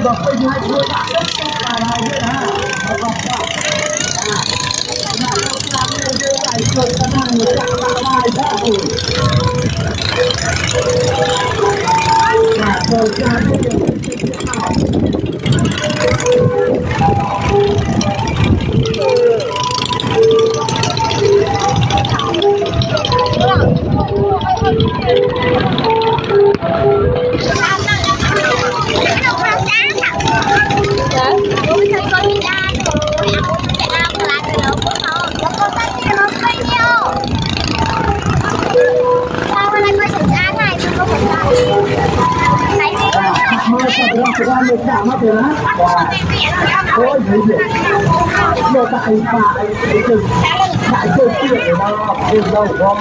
bọc bên hai đuôi bạn rất là này nữa ha bọc bọc lại cười ta đang một trạng bạn mai ra rồi thời gian bây giờ Sekarang kita amat ya, oh iya, lo tak ipa itu, tak cuci ya, itu dong.